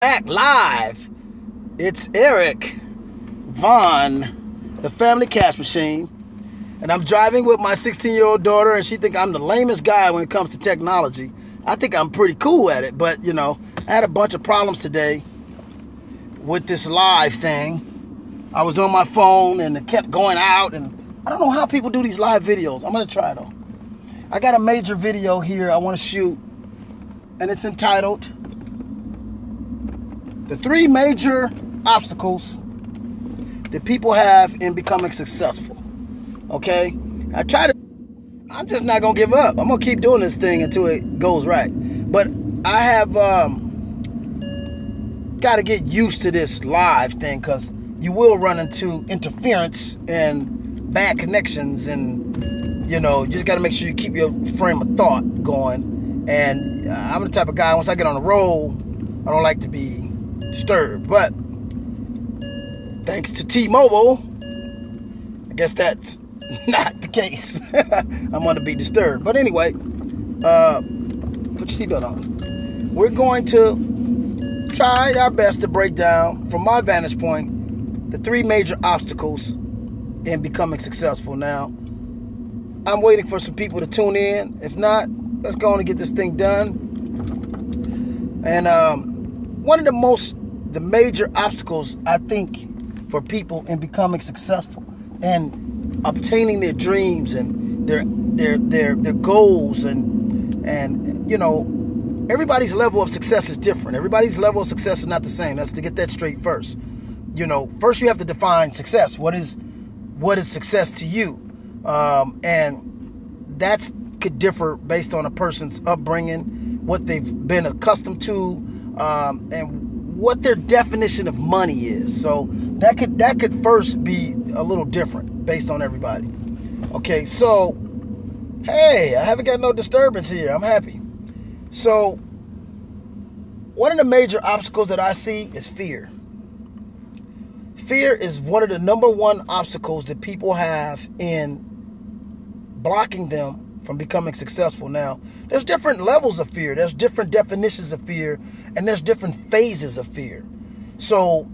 Back live. It's Eric Vaughn, the family cash machine, and I'm driving with my 16-year-old daughter, and she thinks I'm the lamest guy when it comes to technology. I think I'm pretty cool at it, but I had a bunch of problems today with this live thing. I was on my phone and it kept going out, and I don't know how people do these live videos. I'm gonna try though. I got a major video here I want to shoot, and it's entitled The 3 Major Obstacles That People Have in Becoming Successful. Okay? I'm just not going to give up. I'm going to keep doing this thing until it goes right. But I have got to get used to this live thing, because you will run into interference and bad connections, and you just got to make sure you keep your frame of thought going. And I'm the type of guy, once I get on the road, I don't like to be disturbed. But thanks to T-Mobile, I guess that's not the case. I'm going to be disturbed. But anyway, put your seatbelt on. We're going to try our best to break down, from my vantage point, the 3 major obstacles in becoming successful. Now, I'm waiting for some people to tune in. If not, let's go on and get this thing done. And one of the major obstacles, I think, for people in becoming successful and obtaining their dreams and their goals, and everybody's level of success is different. Everybody's level of success is not the same. Let's to get that straight first. First you have to define success. What is success to you? And that could differ based on a person's upbringing, what they've been accustomed to, and what their definition of money is. So that could first be a little different based on everybody. Okay, so hey, I haven't got no disturbance here. I'm happy. So one of the major obstacles that I see is fear. Fear is one of the number one obstacles that people have in blocking them from becoming successful. Now, there's different levels of fear. There's different definitions of fear, and there's different phases of fear. So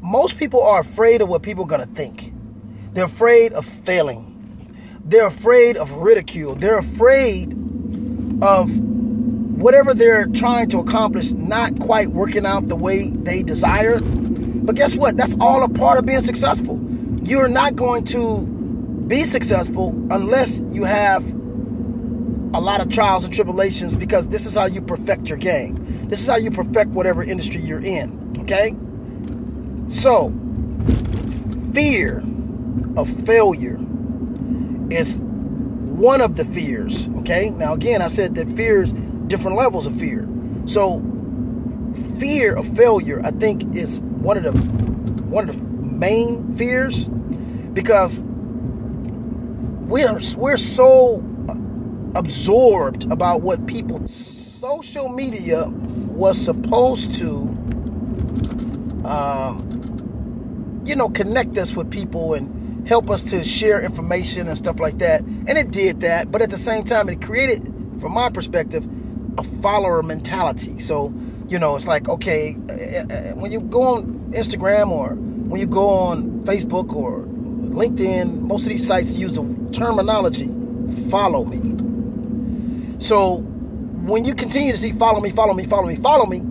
most people are afraid of what people are going to think. They're afraid of failing. They're afraid of ridicule. They're afraid of whatever they're trying to accomplish not quite working out the way they desire. But guess what? That's all a part of being successful. You're not going to be successful unless you have a lot of trials and tribulations, because this is how you perfect your game. This is how you perfect whatever industry you're in. Okay? So, fear of failure is one of the fears. Okay? Now, again, I said that fears, different levels of fear. So, fear of failure, I think, is one of the main fears, because we're so absorbed about what people. Social media was supposed to connect us with people and help us to share information and stuff like that, and it did that. But at the same time, it created, from my perspective, a follower mentality. So it's like, okay, when you go on Instagram, or when you go on Facebook or LinkedIn, most of these sites use the terminology "follow me." So when you continue to see "follow me, follow me, follow me, follow me,"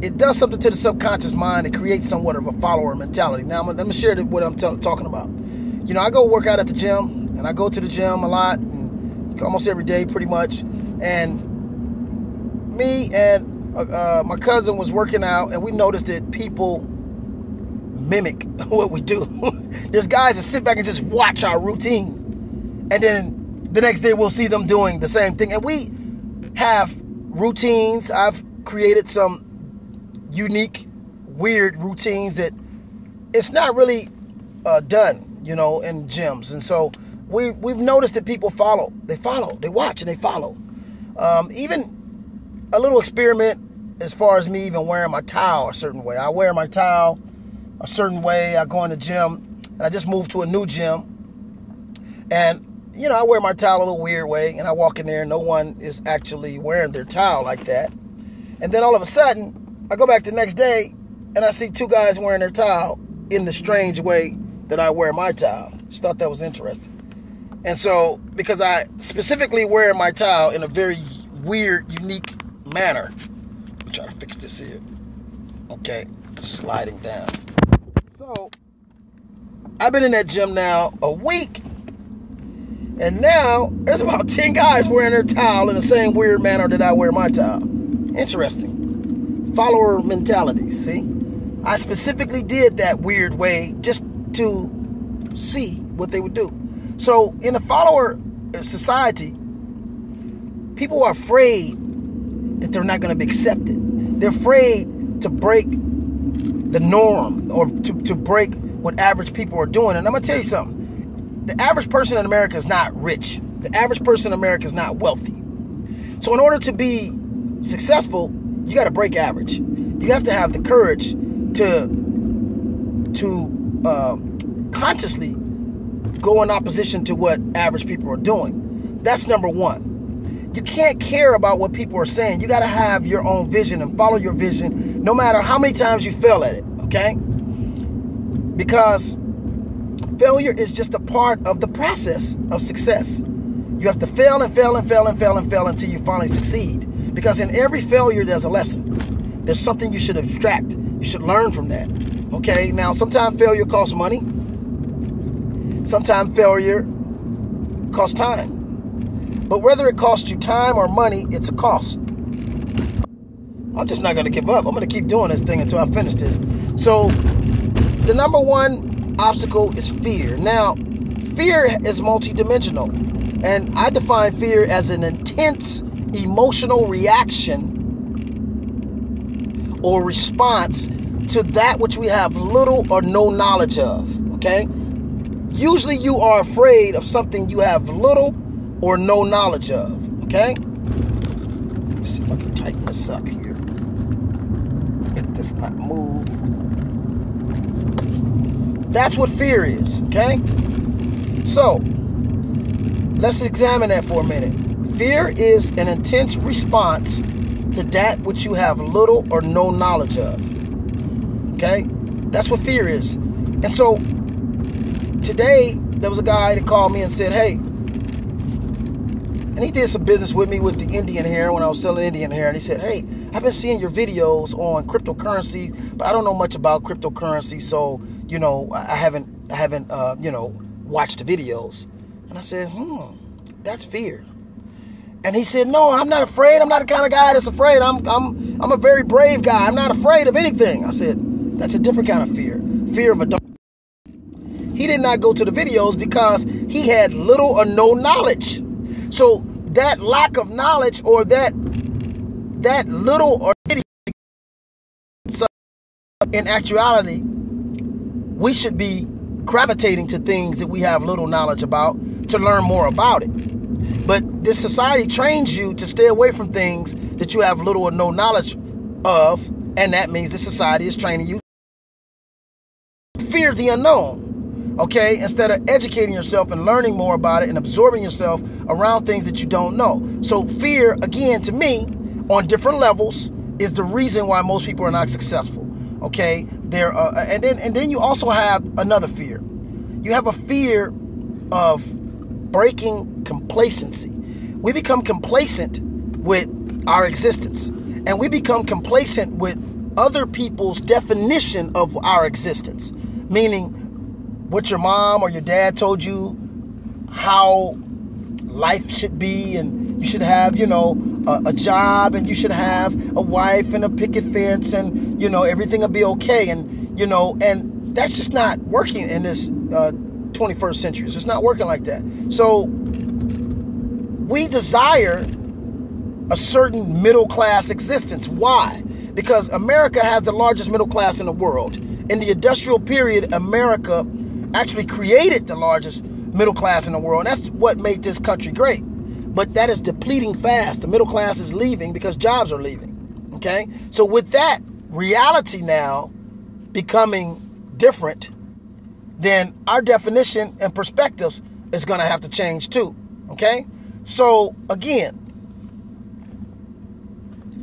it does something to the subconscious mind. It creates somewhat of a follower mentality. Now, let me share what I'm talking about. I go work out at the gym, and I go to the gym a lot, and almost every day, pretty much. And me and my cousin was working out, and we noticed that people mimic what we do. There's guys that sit back and just watch our routine, and then the next day we'll see them doing the same thing. And we have routines. I've created some unique, weird routines that it's not really done, in gyms. And so we've noticed that people follow. They watch, and they follow. Even a little experiment as far as me even wearing my towel a certain way. I wear my towel a certain way. I go in the gym, and I just moved to a new gym. And I wear my towel a little weird way, and I walk in there and no one is actually wearing their towel like that. And then all of a sudden, I go back the next day and I see 2 guys wearing their towel in the strange way that I wear my towel. Just thought that was interesting. And so, because I specifically wear my towel in a very weird, unique manner. I'm trying to fix this here. Okay, sliding down. So, I've been in that gym now a week. And now, there's about 10 guys wearing their towel in the same weird manner that I wear my towel. Interesting. Follower mentality, see? I specifically did that weird way just to see what they would do. So, in a follower society, people are afraid that they're not going to be accepted. They're afraid to break the norm or to break what average people are doing. And I'm going to tell you something. The average person in America is not rich. The average person in America is not wealthy. So in order to be successful, you got to break average. You have to have the courage to consciously go in opposition to what average people are doing. That's number one. You can't care about what people are saying. You got to have your own vision and follow your vision no matter how many times you fail at it, okay? Because failure is just a part of the process of success. You have to fail and fail and fail and fail and fail until you finally succeed. Because in every failure, there's a lesson. There's something you should abstract. You should learn from that. Okay, now sometimes failure costs money. Sometimes failure costs time. But whether it costs you time or money, it's a cost. I'm just not going to give up. I'm going to keep doing this thing until I finish this. So the number one obstacle is fear. Now, fear is multidimensional, and I define fear as an intense emotional reaction or response to that which we have little or no knowledge of, okay? Usually you are afraid of something you have little or no knowledge of, okay? Let me see if I can tighten this up here. It does not move. That's what fear is, okay? So, let's examine that for a minute. Fear is an intense response to that which you have little or no knowledge of, okay? That's what fear is. And so, today, there was a guy that called me and said, hey, and he did some business with me with the Indian hair when I was selling Indian hair. And he said, hey, I've been seeing your videos on cryptocurrency, but I don't know much about cryptocurrency. So, I haven't watched the videos. And I said, that's fear. And he said, no, I'm not afraid. I'm not the kind of guy that's afraid. I'm a very brave guy. I'm not afraid of anything. I said, that's a different kind of fear. Fear of a dog. He did not go to the videos because he had little or no knowledge. So that lack of knowledge or that little or in actuality, we should be gravitating to things that we have little knowledge about to learn more about it. But this society trains you to stay away from things that you have little or no knowledge of, and that means the society is training you to fear the unknown. Okay, instead of educating yourself and learning more about it and absorbing yourself around things that you don't know. So fear, again, to me, on different levels, is the reason why most people are not successful. Okay, and then you also have another fear. You have a fear of breaking complacency. We become complacent with our existence, and we become complacent with other people's definition of our existence, meaning what your mom or your dad told you how life should be, and you should have, a job, and you should have a wife and a picket fence, and, everything will be okay. And, and that's just not working in this 21st century. It's just not working like that. So we desire a certain middle-class existence. Why? Because America has the largest middle class in the world. In the industrial period, America actually created the largest middle class in the world. And that's what made this country great. But that is depleting fast. The middle class is leaving because jobs are leaving. Okay? So with that reality now becoming different, then our definition and perspectives is going to have to change too. Okay? So, again,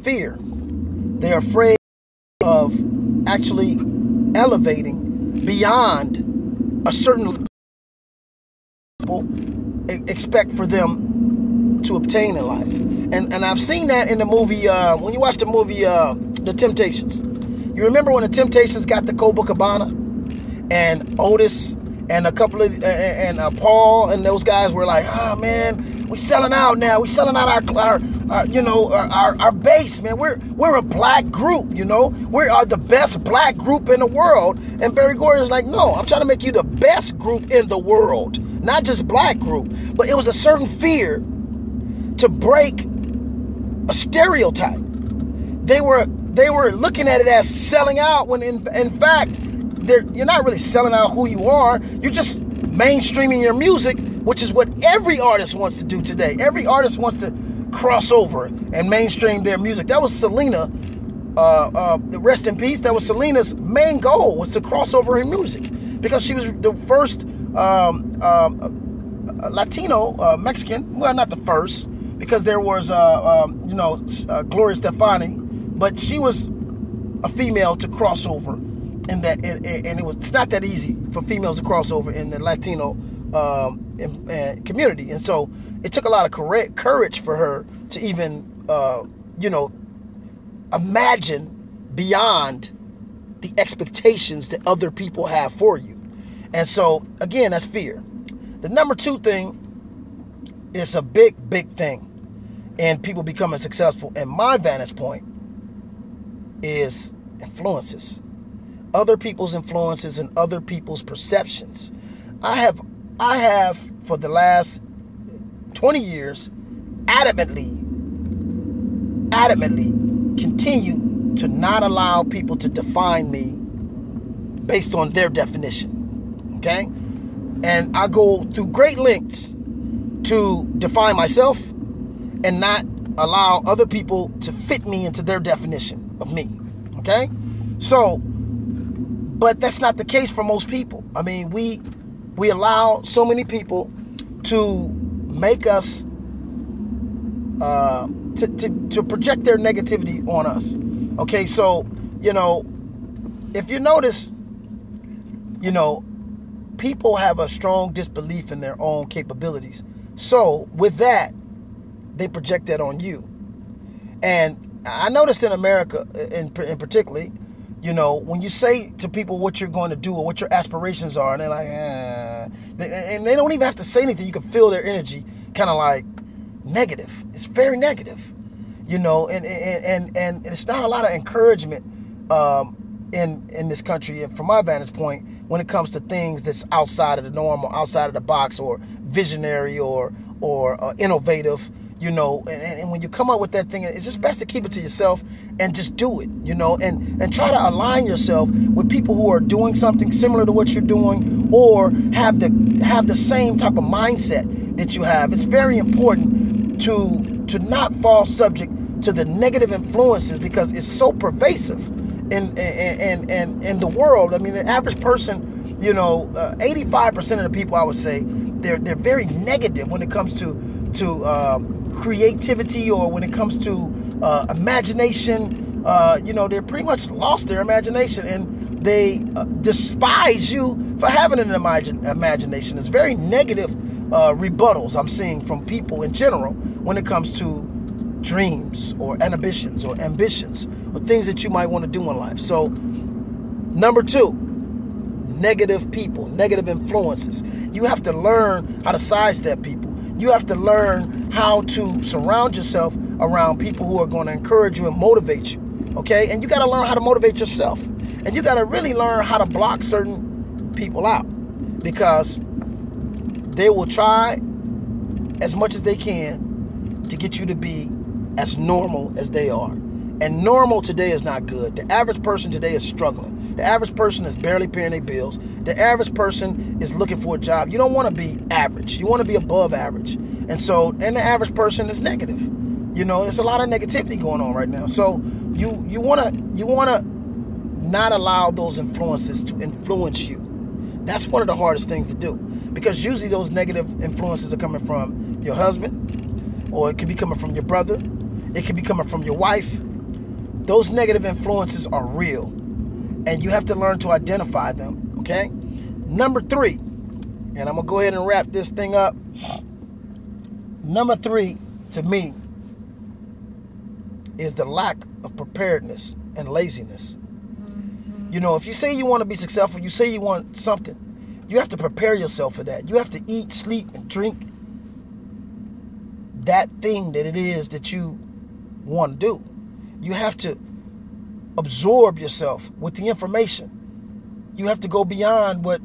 fear. They're afraid of actually elevating beyond a certain people expect for them to obtain in life. And I've seen that in the movie, when you watch the movie The Temptations. You remember when the Temptations got the Copacabana and Otis and a couple of and Paul and those guys were like, oh man, we selling out now. We selling out our base, man. We're a black group, you know. We are the best black group in the world. And Barry Gordon's like, no, I'm trying to make you the best group in the world, not just black group. But it was a certain fear to break a stereotype. They were looking at it as selling out when in fact you're not really selling out who you are. You're just mainstreaming your music, which is what every artist wants to do today. Every artist wants to cross over and mainstream their music. That was Selena, rest in peace. That was Selena's main goal, was to cross over her music, because she was the first Latino, Mexican. Well, not the first, because there was Gloria Stefani, but she was a female to cross over in that, and it's not that easy for females to cross over in the Latino community. And so it took a lot of courage for her to even imagine beyond the expectations that other people have for you. And so again, that's fear. The number two thing is a big thing in people becoming successful, and my vantage point is influences. Other people's influences and other people's perceptions. I have for the last 20 years adamantly continue to not allow people to define me based on their definition. Okay? And I go through great lengths to define myself and not allow other people to fit me into their definition of me. Okay? So, but that's not the case for most people. I mean, we allow so many people to make us to project their negativity on us. Okay, so if you notice, people have a strong disbelief in their own capabilities. So with that, they project that on you. And I noticed in America, in particularly, when you say to people what you're going to do or what your aspirations are, and they're like, and they don't even have to say anything. You can feel their energy kind of like negative. It's very negative, and it's not a lot of encouragement in this country, from my vantage point, when it comes to things that's outside of the norm or outside of the box or visionary or innovative. And when you come up with that thing, it's just best to keep it to yourself and just do it, and try to align yourself with people who are doing something similar to what you're doing or have the same type of mindset that you have. It's very important to not fall subject to the negative influences, because it's so pervasive in the world. I mean, the average person, 85% of the people, I would say, they're very negative when it comes to creativity, or when it comes to imagination. They're pretty much lost their imagination, and they despise you for having an imagination. It's very negative rebuttals I'm seeing from people in general when it comes to dreams or ambitions or things that you might want to do in life. So, number two, negative people, negative influences. You have to learn how to sidestep people. You have to learn how to surround yourself around people who are going to encourage you and motivate you. Okay? And you got to learn how to motivate yourself. And you got to really learn how to block certain people out, because they will try as much as they can to get you to be as normal as they are. And normal today is not good. The average person today is struggling. The average person is barely paying their bills. The average person is looking for a job. You don't want to be average. You want to be above average. And the average person is negative. There's a lot of negativity going on right now. So you want to not allow those influences to influence you. That's one of the hardest things to do, because usually those negative influences are coming from your husband, or it could be coming from your brother. It could be coming from your wife. Those negative influences are real, and you have to learn to identify them, okay? Number 3, and I'm going to go ahead and wrap this thing up. Number 3, to me, is the lack of preparedness and laziness. You know, if you say you want to be successful, you say you want something, you have to prepare yourself for that. You have to eat, sleep, and drink that thing that it is that you want to do. You have to absorb yourself with the information. You have to go beyond what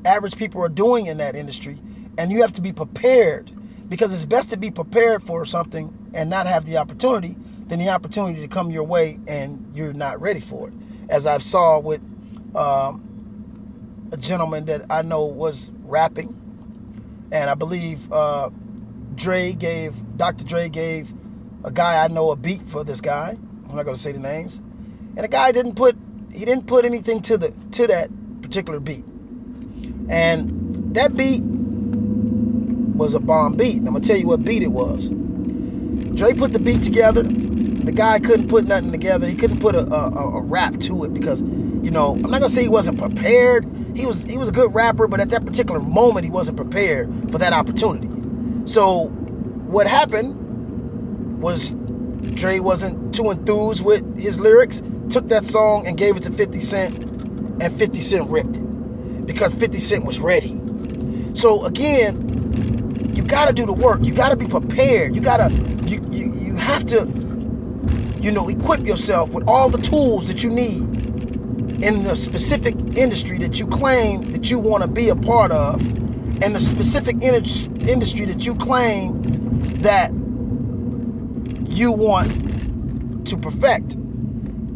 average people are doing in that industry, and you have to be prepared, because it's best to be prepared for something and not have the opportunity than the opportunity to come your way and you're not ready for it. As I saw with a gentleman that I know was rapping, and I believe Dr. Dre gave a guy I know a beat for this guy. I'm not going to say the names. And the guy didn't put anything to that particular beat. And that beat was a bomb beat. And I'm going to tell you what beat it was. Dre put the beat together. The guy couldn't put nothing together. He couldn't put a rap to it, because, you know, I'm not going to say he wasn't prepared. He was a good rapper, but at that particular moment, he wasn't prepared for that opportunity. So what happened was Dre wasn't too enthused with his lyrics, took that song and gave it to 50 Cent, and 50 Cent ripped it, because 50 Cent was ready. So again, you got to do the work. You got to be prepared. You have to, you know, equip yourself with all the tools that you need in the specific industry that you claim that you want to be a part of, and the specific industry that you claim that you want to perfect.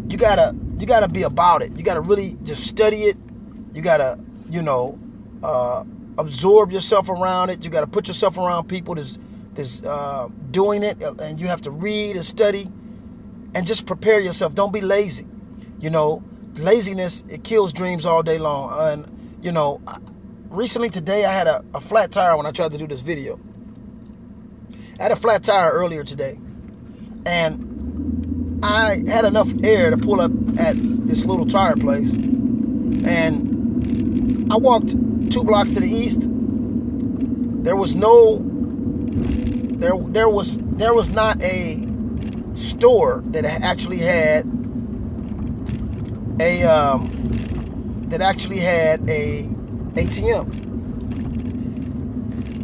You gotta be about it. You gotta really just study it. You gotta, you know, absorb yourself around it. You gotta put yourself around people that's doing it, and you have to read and study and just prepare yourself. Don't be lazy. You know, laziness, it kills dreams all day long. And, you know, recently today I had a flat tire when I tried to do this video. I had a flat tire earlier today, and I had enough air to pull up at this little tire place, and I walked 2 blocks to the east. There was not a store that actually had a ATM.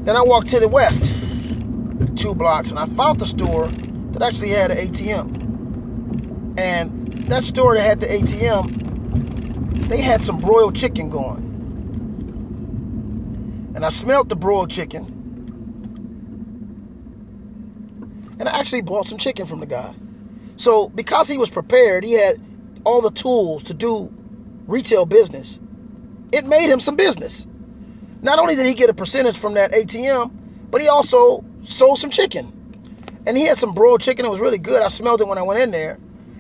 Then I walked to the west 2 blocks, and I found the store that actually had an ATM. And that store that had the ATM, they had some broiled chicken going. And I smelled the broiled chicken, and I actually bought some chicken from the guy. So because he was prepared, he had all the tools to do retail business, it made him some business. Not only did he get a percentage from that ATM, but he also sold some chicken. And he had some broiled chicken. It was really good. I smelled it when I went in there.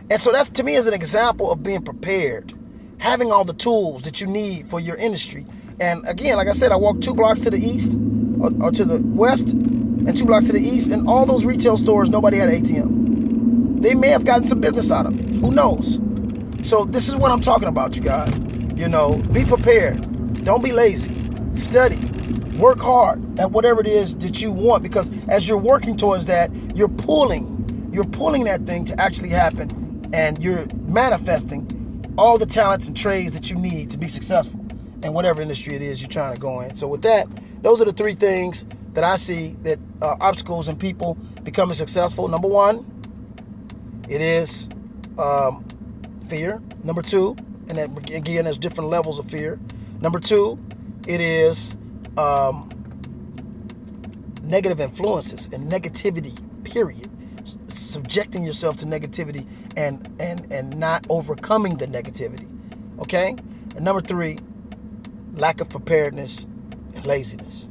And so that, to me, is an example of being prepared, having all the tools that you need for your industry. And again, like I said, I walked 2 blocks to the east, or to the west, and 2 blocks to the east, and all those retail stores, nobody had an ATM. They may have gotten some business out of it. Who knows? So this is what I'm talking about, you guys. You know, be prepared. Don't be lazy. Study. Work hard at whatever it is that you want, because as you're working towards that, you're pulling that thing to actually happen, and you're manifesting all the talents and trades that you need to be successful in whatever industry it is you're trying to go in. So with that, those are the 3 things that I see that are obstacles in people becoming successful. Number 1, it is fear. Number 2, and again, there's different levels of fear. Number 2, it is negative influences and negativity, period. Subjecting yourself to negativity and not overcoming the negativity. Okay? And number 3, lack of preparedness and laziness.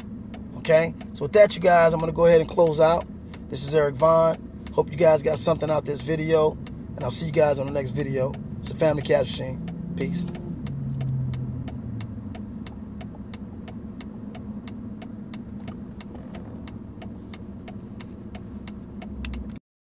Okay? So with that, you guys, I'm going to go ahead and close out. This is Eric Vaughn. Hope you guys got something out this video, and I'll see you guys on the next video. It's a Family Cash Machine. Peace.